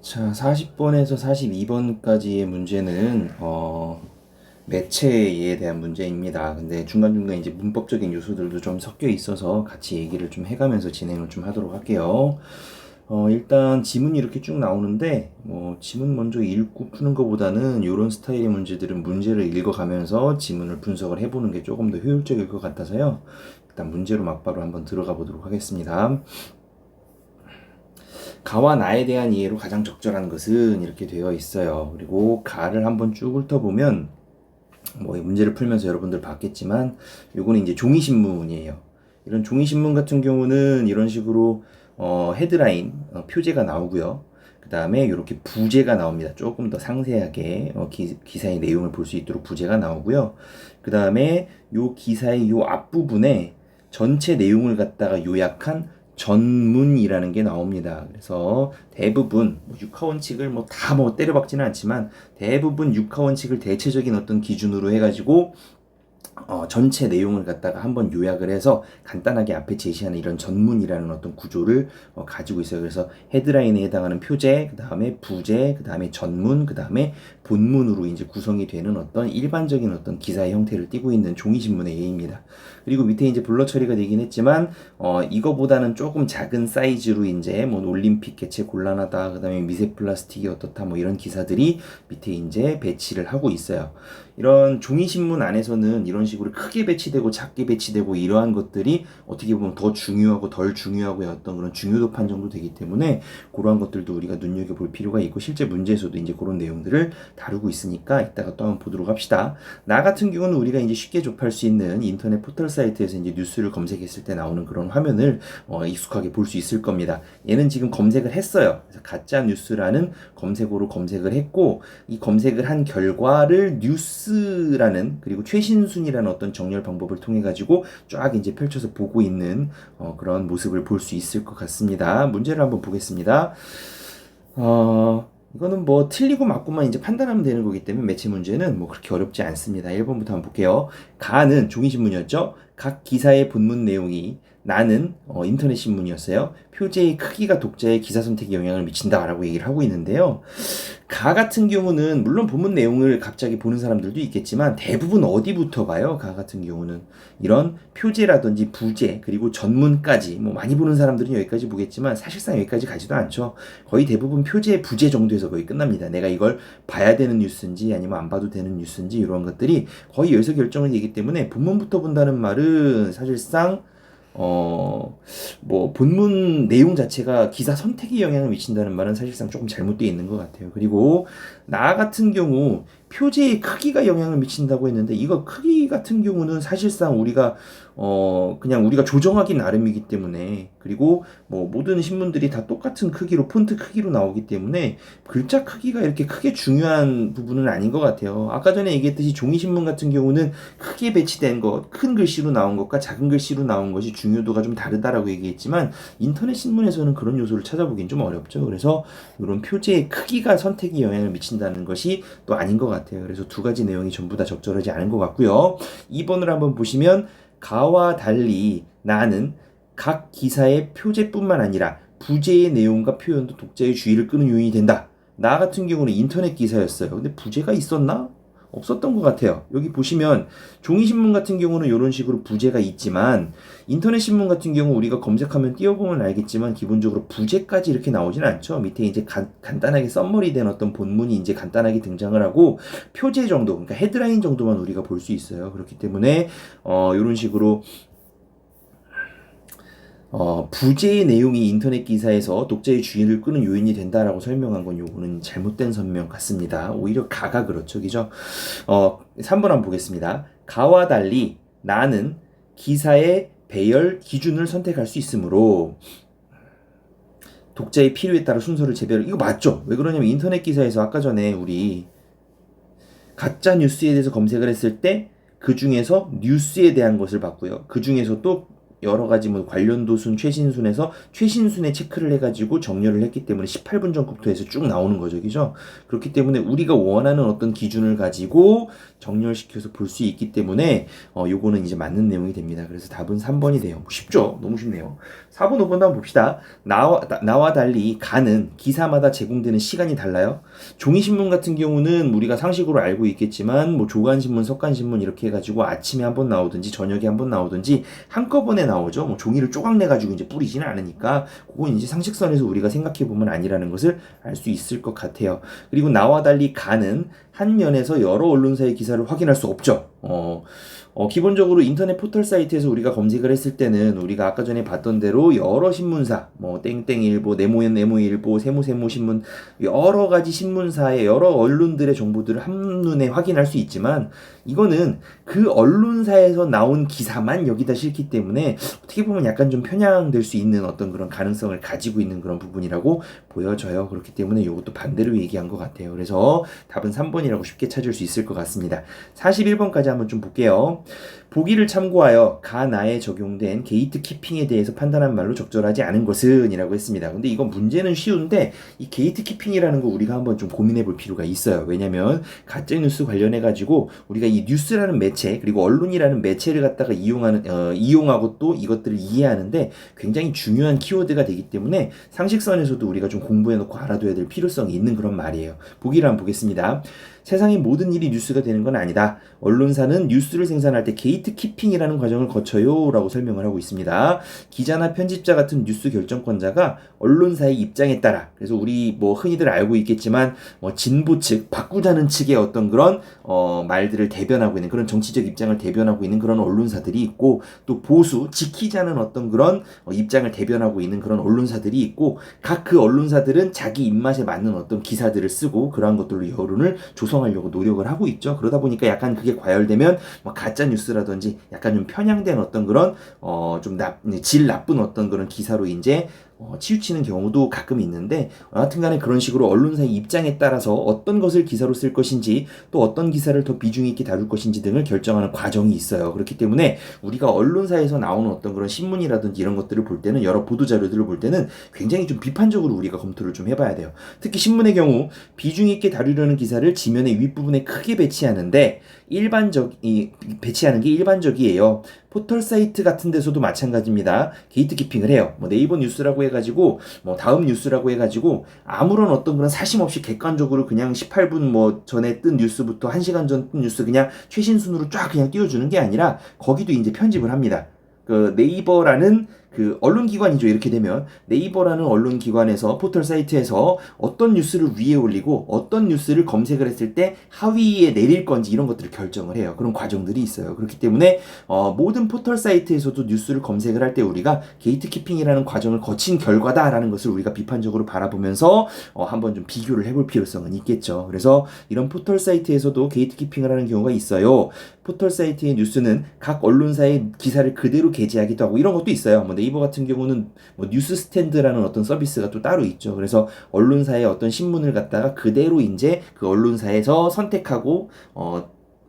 자, 40번에서 42번까지의 문제는 매체에 대한 문제입니다. 근데 중간중간 이제 문법적인 요소들도 좀 섞여 있어서 같이 얘기를 좀 해가면서 진행을 좀 하도록 할게요. 일단 지문이 이렇게 쭉 나오는데 지문 먼저 읽고 푸는 것보다는 이런 스타일의 문제들은 문제를 읽어가면서 지문을 분석을 해보는 게 조금 더 효율적일 것 같아서요. 일단 문제로 막바로 한번 들어가 보도록 하겠습니다. 가와 나에 대한 이해로 가장 적절한 것은 이렇게 되어 있어요. 그리고 가를 한번 쭉 훑어보면 문제를 풀면서 여러분들 봤겠지만 요거는 이제 종이신문이에요. 이런 종이신문 같은 경우는 이런 식으로 헤드라인 표제가 나오고요. 그 다음에 이렇게 부제가 나옵니다. 조금 더 상세하게 기사의 내용을 볼 수 있도록 부제가 나오고요. 그 다음에 요 기사의 요 앞부분에 전체 내용을 갖다가 요약한 전문이라는 게 나옵니다. 그래서 대부분 육하원칙을 다 때려박지는 않지만 대부분 육하원칙을 대체적인 어떤 기준으로 해가지고 전체 내용을 갖다가 한번 요약을 해서 간단하게 앞에 제시하는 이런 전문이라는 어떤 구조를 가지고 있어요. 그래서 헤드라인에 해당하는 표제, 그 다음에 부제, 그 다음에 전문, 그 다음에 본문으로 이제 구성이 되는 어떤 일반적인 어떤 기사의 형태를 띠고 있는 종이신문의 예입니다. 그리고 밑에 이제 블러 처리가 되긴 했지만 이거보다는 조금 작은 사이즈로 이제 올림픽 개최 곤란하다, 그 다음에 미세 플라스틱이 어떻다, 이런 기사들이 밑에 이제 배치를 하고 있어요. 이런 종이신문 안에서는 이런 식으로 크게 배치되고 작게 배치되고 이러한 것들이 어떻게 보면 더 중요하고 덜 중요하고의 어떤 그런 중요도 판정도 되기 때문에 그러한 것들도 우리가 눈여겨볼 필요가 있고 실제 문제에서도 이제 그런 내용들을 다루고 있으니까 이따가 또 한번 보도록 합시다. 나 같은 경우는 우리가 이제 쉽게 접할 수 있는 인터넷 포털 사이트에서 이제 뉴스를 검색했을 때 나오는 그런 화면을 익숙하게 볼 수 있을 겁니다. 얘는 지금 검색을 했어요. 그래서 가짜 뉴스라는 검색어로 검색을 했고 이 검색을 한 결과를 뉴스라는 그리고 최신순이라는 어떤 정렬 방법을 통해 가지고 쫙 이제 펼쳐서 보고 있는 그런 모습을 볼 수 있을 것 같습니다. 문제를 한번 보겠습니다. 이거는 틀리고 맞고만 이제 판단하면 되는 거기 때문에 매체 문제는 그렇게 어렵지 않습니다. 1번부터 한번 볼게요. 가는 종이신문이었죠. 각 기사의 본문 내용이 나는 인터넷 신문이었어요. 표제의 크기가 독자의 기사 선택에 영향을 미친다라고 얘기를 하고 있는데요. 가 같은 경우는 물론 본문 내용을 갑자기 보는 사람들도 있겠지만 대부분 어디부터 봐요? 가 같은 경우는 이런 표제라든지 부제 그리고 전문까지 많이 보는 사람들은 여기까지 보겠지만 사실상 여기까지 가지도 않죠. 거의 대부분 표제 부제 정도에서 거의 끝납니다. 내가 이걸 봐야 되는 뉴스인지 아니면 안 봐도 되는 뉴스인지 이런 것들이 거의 여기서 결정이 되기 때문에 본문부터 본다는 말은 사실상 본문 내용 자체가 기사 선택에 영향을 미친다는 말은 사실상 조금 잘못되어 있는 것 같아요. 그리고 나 같은 경우 표제의 크기가 영향을 미친다고 했는데 이거 크기 같은 경우는 사실상 우리가 그냥 우리가 조정하기 나름이기 때문에 그리고 모든 신문들이 다 똑같은 크기로 폰트 크기로 나오기 때문에 글자 크기가 이렇게 크게 중요한 부분은 아닌 것 같아요. 아까 전에 얘기했듯이 종이신문 같은 경우는 크게 배치된 것, 큰 글씨로 나온 것과 작은 글씨로 나온 것이 중요도가 좀 다르다라고 얘기했지만 인터넷 신문에서는 그런 요소를 찾아보긴 좀 어렵죠. 그래서 이런 표제의 크기가 선택에 영향을 미친다는 것이 또 아닌 것 같아요. 그래서 두 가지 내용이 전부 다 적절하지 않은 것 같고요. 2번을 한번 보시면 가와 달리 나는 각 기사의 표제뿐만 아니라 부제의 내용과 표현도 독자의 주의를 끄는 요인이 된다. 나 같은 경우는 인터넷 기사였어요. 근데 부제가 있었나? 없었던 것 같아요. 여기 보시면 종이신문 같은 경우는 이런 식으로 부제가 있지만 인터넷 신문 같은 경우 우리가 검색하면 띄워보면 알겠지만 기본적으로 부제까지 이렇게 나오진 않죠. 밑에 이제 간단하게 썸머리된 어떤 본문이 이제 간단하게 등장을 하고 표제 정도, 그러니까 헤드라인 정도만 우리가 볼 수 있어요. 그렇기 때문에 이런 식으로 부제의 내용이 인터넷 기사에서 독자의 주의를 끄는 요인이 된다라고 설명한 건 요거는 잘못된 설명 같습니다. 오히려 가가 그렇죠. 그죠? 3번 한번 보겠습니다. 가와 달리 나는 기사의 배열 기준을 선택할 수 있으므로 독자의 필요에 따라 순서를 재배를 이거 맞죠? 왜 그러냐면 인터넷 기사에서 아까 전에 우리 가짜 뉴스에 대해서 검색을 했을 때 그 중에서 뉴스에 대한 것을 봤고요. 그 중에서 또 여러 가지 뭐 관련도 순, 최신순에서 최신순에 체크를 해가지고 정렬을 했기 때문에 18분 전부터 해서 쭉 나오는 거죠, 그죠? 그렇기 때문에 우리가 원하는 어떤 기준을 가지고 정렬시켜서 볼 수 있기 때문에 요거는 이제 맞는 내용이 됩니다. 그래서 답은 3번이 돼요. 뭐 쉽죠? 너무 쉽네요. 4번, 5번도 한번 봅시다. 나와 달리 가는 기사마다 제공되는 시간이 달라요. 종이신문 같은 경우는 우리가 상식으로 알고 있겠지만 뭐 조간신문, 석간신문 이렇게 해가지고 아침에 한번 나오든지 저녁에 한번 나오든지 한꺼번에 나오죠. 뭐 종이를 쪼각내가지고 이제 뿌리지는 않으니까 그건 이제 상식선에서 우리가 생각해보면 아니라는 것을 알 수 있을 것 같아요. 그리고 나와 달리 가는 한 면에서 여러 언론사의 기사를 확인할 수 없죠. 기본적으로 인터넷 포털 사이트에서 우리가 검색을 했을 때는 우리가 아까 전에 봤던 대로 여러 신문사, 뭐 땡땡일보, 네모일보, 세모신문 여러 가지 신문사의 여러 언론들의 정보들을 한눈에 확인할 수 있지만 이거는 그 언론사에서 나온 기사만 여기다 실기 때문에 어떻게 보면 약간 좀 편향될 수 있는 어떤 그런 가능성을 가지고 있는 그런 부분이라고 보여져요. 그렇기 때문에 이것도 반대로 얘기한 것 같아요. 그래서 답은 3번이라고 쉽게 찾을 수 있을 것 같습니다. 41번까지 한번 좀 볼게요. 보기를 참고하여 가나에 적용된 게이트 키핑에 대해서 판단한 말로 적절하지 않은 것은 이라고 했습니다. 근데 이건 문제는 쉬운데 이 게이트 키핑이라는 거 우리가 한번 좀 고민해 볼 필요가 있어요. 왜냐면 가짜뉴스 관련해 가지고 우리가 이 뉴스라는 매체 그리고 언론이라는 매체를 갖다가 이용하고 또 이것들을 이해하는데 굉장히 중요한 키워드가 되기 때문에 상식선에서도 우리가 좀 공부해 놓고 알아둬야 될 필요성이 있는 그런 말이에요. 보기를 한번 보겠습니다. 세상의 모든 일이 뉴스가 되는 건 아니다. 언론사는 뉴스를 생산할 때 게이트 키핑이라는 과정을 거쳐요 라고 설명을 하고 있습니다. 기자나 편집자 같은 뉴스 결정권자가 언론사의 입장에 따라 그래서 우리 뭐 흔히들 알고 있겠지만 뭐 진보 측, 바꾸자는 측의 어떤 그런 말들을 대변하고 있는 그런 정치적 입장을 대변하고 있는 그런 언론사들이 있고 또 보수, 지키자는 어떤 그런 입장을 대변하고 있는 그런 언론사들이 있고 각 그 언론사들은 자기 입맛에 맞는 어떤 기사들을 쓰고 그러한 것들로 여론을 조성하려고 노력을 하고 있죠. 그러다 보니까 약간 그게 과열되면 뭐 가짜 뉴스라든지 약간 좀 편향된 어떤 그런 좀 질 나쁜 어떤 그런 기사로 이제 치우치는 경우도 가끔 있는데 하여튼간에 그런 식으로 언론사의 입장에 따라서 어떤 것을 기사로 쓸 것인지 또 어떤 기사를 더 비중 있게 다룰 것인지 등을 결정하는 과정이 있어요. 그렇기 때문에 우리가 언론사에서 나오는 어떤 그런 신문이라든지 이런 것들을 볼 때는 여러 보도자료들을 볼 때는 굉장히 좀 비판적으로 우리가 검토를 좀 해봐야 돼요. 특히 신문의 경우 비중 있게 다루려는 기사를 지면의 윗부분에 크게 배치하는 게 일반적이에요. 포털 사이트 같은 데서도 마찬가지입니다. 게이트 키핑을 해요. 뭐 네이버 뉴스라고 해가지고 뭐 다음 뉴스라고 해가지고 아무런 어떤 그런 사심 없이 객관적으로 그냥 18분 뭐 전에 뜬 뉴스부터 1시간 전 뜬 뉴스 그냥 최신 순으로 쫙 그냥 띄워주는 게 아니라 거기도 이제 편집을 합니다. 그 네이버라는 그 언론기관이죠. 이렇게 되면 네이버라는 언론기관에서 포털 사이트에서 어떤 뉴스를 위에 올리고 어떤 뉴스를 검색을 했을 때 하위에 내릴 건지 이런 것들을 결정을 해요. 그런 과정들이 있어요. 그렇기 때문에 모든 포털 사이트에서도 뉴스를 검색을 할 때 우리가 게이트 키핑이라는 과정을 거친 결과다라는 것을 우리가 비판적으로 바라보면서 한번 좀 비교를 해볼 필요성은 있겠죠. 그래서 이런 포털 사이트에서도 게이트 키핑을 하는 경우가 있어요. 포털 사이트의 뉴스는 각 언론사의 기사를 그대로 게재하기도 하고 이런 것도 있어요. 뭐 네이버 같은 경우는 뭐 뉴스 스탠드라는 어떤 서비스가 또 따로 있죠. 그래서 언론사의 어떤 신문을 갖다가 그대로 이제 그 언론사에서 선택하고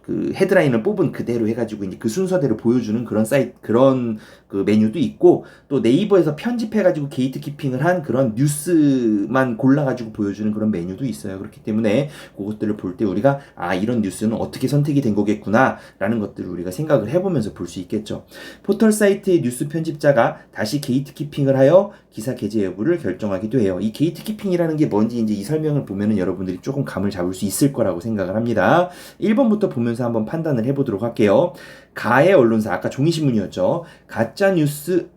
그 헤드라인을 뽑은 그대로 해가지고 이제 그 순서대로 보여주는 그런 그런 그 메뉴도 있고 또 네이버에서 편집해가지고 게이트 키핑을 한 그런 뉴스만 골라가지고 보여주는 그런 메뉴도 있어요. 그렇기 때문에 그것들을 볼 때 우리가 이런 뉴스는 어떻게 선택이 된 거겠구나 라는 것들을 우리가 생각을 해보면서 볼 수 있겠죠. 포털 사이트의 뉴스 편집자가 다시 게이트 키핑을 하여 기사 게재 여부를 결정하기도 해요. 이 게이트 키핑이라는 게 뭔지 이제 이 설명을 보면은 여러분들이 조금 감을 잡을 수 있을 거라고 생각을 합니다. 1번부터 보면서 한번 판단을 해보도록 할게요. 가의 언론사, 아까 종이신문이었죠. 가짜뉴스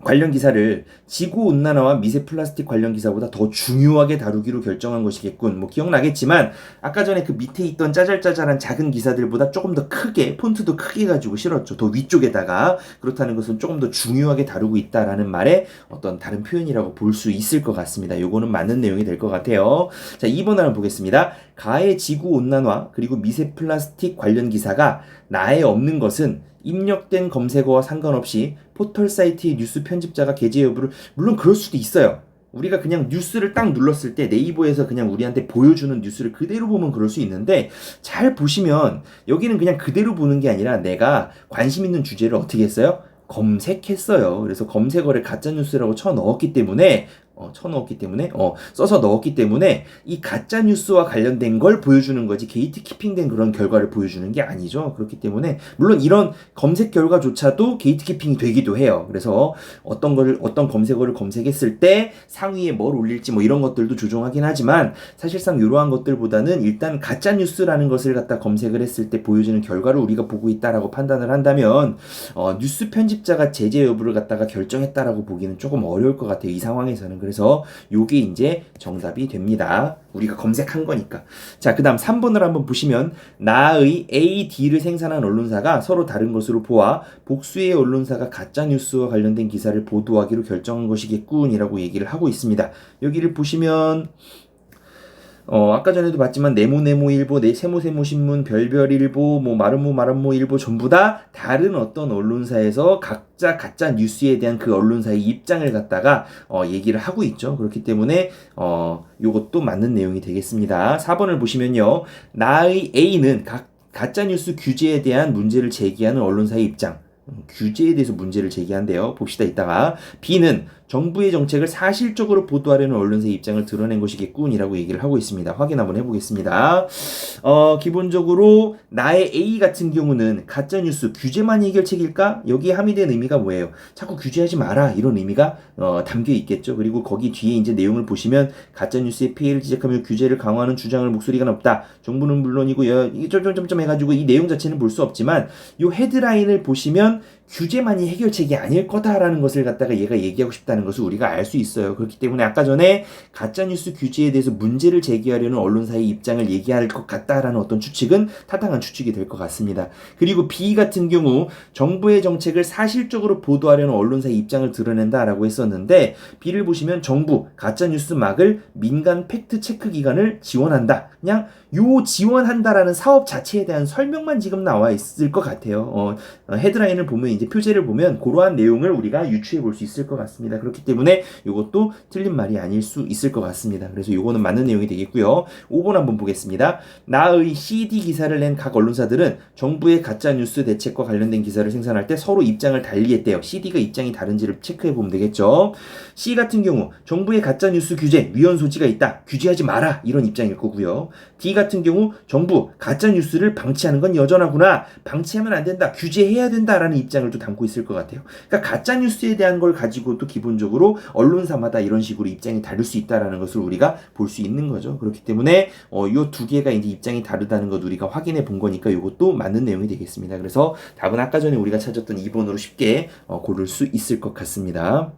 관련 기사를 지구온난화와 미세 플라스틱 관련 기사보다 더 중요하게 다루기로 결정한 것이겠군. 뭐 기억나겠지만 아까 전에 그 밑에 있던 짜잘짜잘한 작은 기사들보다 조금 더 크게 폰트도 크게 가지고 실었죠. 더 위쪽에다가. 그렇다는 것은 조금 더 중요하게 다루고 있다라는 말의 어떤 다른 표현이라고 볼 수 있을 것 같습니다. 요거는 맞는 내용이 될 것 같아요. 자, 2번 한번 보겠습니다. 가의 지구온난화 그리고 미세 플라스틱 관련 기사가 나에 없는 것은 입력된 검색어와 상관없이 포털 사이트의 뉴스 편집자가 게재 여부를 물론 그럴 수도 있어요. 우리가 그냥 뉴스를 딱 눌렀을 때 네이버에서 그냥 우리한테 보여주는 뉴스를 그대로 보면 그럴 수 있는데 잘 보시면 여기는 그냥 그대로 보는 게 아니라 내가 관심 있는 주제를 어떻게 했어요? 검색했어요. 그래서 검색어를 가짜뉴스라고 써서 넣었기 때문에 이 가짜 뉴스와 관련된 걸 보여주는 거지 게이트키핑된 그런 결과를 보여주는 게 아니죠. 그렇기 때문에 물론 이런 검색 결과조차도 게이트키핑이 되기도 해요. 그래서 어떤 검색어를 검색했을 때 상위에 뭘 올릴지 뭐 이런 것들도 조정하긴 하지만 사실상 이러한 것들보다는 일단 가짜 뉴스라는 것을 갖다 검색을 했을 때 보여주는 결과를 우리가 보고 있다라고 판단을 한다면 뉴스 편집자가 제재 여부를 갖다가 결정했다라고 보기는 조금 어려울 것 같아요. 이 상황에서는. 그래서 요게 이제 정답이 됩니다. 우리가 검색한 거니까. 자, 그 다음 3번을 한번 보시면 나의 A, D를 생산한 언론사가 서로 다른 것으로 보아 복수의 언론사가 가짜뉴스와 관련된 기사를 보도하기로 결정한 것이겠군이라고 얘기를 하고 있습니다. 여기를 보시면 아까 전에도 봤지만 네모네모일보, 세모세모신문, 별별일보, 뭐 마름모마름모일보 전부 다 다른 어떤 언론사에서 각자 가짜 뉴스에 대한 그 언론사의 입장을 갖다가 얘기를 하고 있죠. 그렇기 때문에 요것도 맞는 내용이 되겠습니다. 4번을 보시면요. 나의 A는 가짜뉴스 규제에 대한 문제를 제기하는 언론사의 입장. 규제에 대해서 문제를 제기한대요. 봅시다 이따가. B는 정부의 정책을 사실적으로 보도하려는 언론사의 입장을 드러낸 것이겠군이라고 얘기를 하고 있습니다. 확인 한번 해보겠습니다. 기본적으로 나의 A 같은 경우는 가짜뉴스 규제만 해결책일까? 여기에 함의된 의미가 뭐예요? 자꾸 규제하지 마라 이런 의미가 담겨 있겠죠. 그리고 거기 뒤에 이제 내용을 보시면 가짜뉴스의 피해를 지적하며 규제를 강화하는 주장을 목소리가 높다. 정부는 물론이고 이게 점점점점 해가지고 이 내용 자체는 볼 수 없지만 이 헤드라인을 보시면 규제만이 해결책이 아닐 거다라는 것을 갖다가 얘가 얘기하고 싶다는 것을 우리가 알 수 있어요. 그렇기 때문에 아까 전에 가짜뉴스 규제에 대해서 문제를 제기하려는 언론사의 입장을 얘기할 것 같다라는 어떤 추측은 타당한 추측이 될 것 같습니다. 그리고 B 같은 경우 정부의 정책을 사실적으로 보도하려는 언론사의 입장을 드러낸다라고 했었는데 B를 보시면 정부 가짜뉴스 막을 민간 팩트체크 기관을 지원한다. 그냥 요 지원한다라는 사업 자체에 대한 설명만 지금 나와 있을 것 같아요. 헤드라인을 보면 이제 표제를 보면 그러한 내용을 우리가 유추해 볼 수 있을 것 같습니다. 그렇기 때문에 이것도 틀린 말이 아닐 수 있을 것 같습니다. 그래서 이거는 맞는 내용이 되겠고요. 5번 한번 보겠습니다. 나의 CD 기사를 낸 각 언론사들은 정부의 가짜뉴스 대책과 관련된 기사를 생산할 때 서로 입장을 달리했대요. CD가 입장이 다른지를 체크해 보면 되겠죠. C 같은 경우 정부의 가짜뉴스 규제 위헌 소지가 있다. 규제하지 마라. 이런 입장일 거고요. D 같은 경우 정부 가짜뉴스를 방치하는 건 여전하구나. 방치하면 안 된다. 규제해야 된다라는 입장을 또 담고 있을 것 같아요. 그러니까 가짜뉴스에 대한 걸 가지고 또 기본적으로 언론사마다 이런 식으로 입장이 다를 수 있다라는 것을 우리가 볼 수 있는 거죠. 그렇기 때문에 요 두 개가 이제 입장이 다르다는 것 우리가 확인해 본 거니까 이것도 맞는 내용이 되겠습니다. 그래서 답은 아까 전에 우리가 찾았던 2번으로 쉽게 고를 수 있을 것 같습니다.